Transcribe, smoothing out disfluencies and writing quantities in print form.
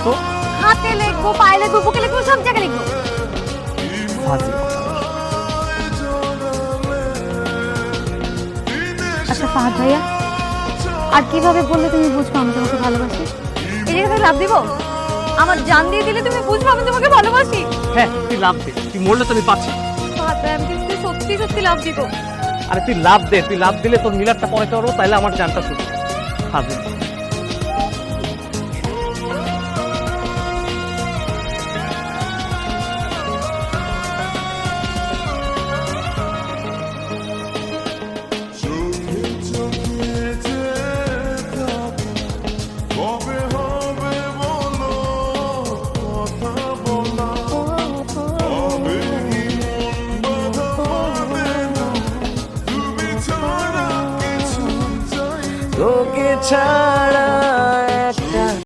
তো? হাতে লিখবো, পায়ে লিখবো, বুকে লিখবো, সব জায়গায় লিখবো। আচ্ছা ফাহাদ ভাইয়া, আর কিভাবে বললে তুমি বুঝবো আমি তোমাকে ভালোবাসি? এই জায়গায় লাভ দিব? আমার জান দিয়ে দিলে তুমি বুঝবো আমি তোমাকে ভালোবাসি? হ্যাঁ, তুই লাভ দে, তুই মরলে তো আমি পাচ্ছি। ফাহাদ ভাই, আমি কিন্তু সত্যি সত্যি লাভ দিব। আরে তুই লাভ দে, তুই লাভ দিলে তোর মিলারটা পড়াতে পারবো, তাইলে আমার জানটা শুধু হাজির। তোকে ছাড়া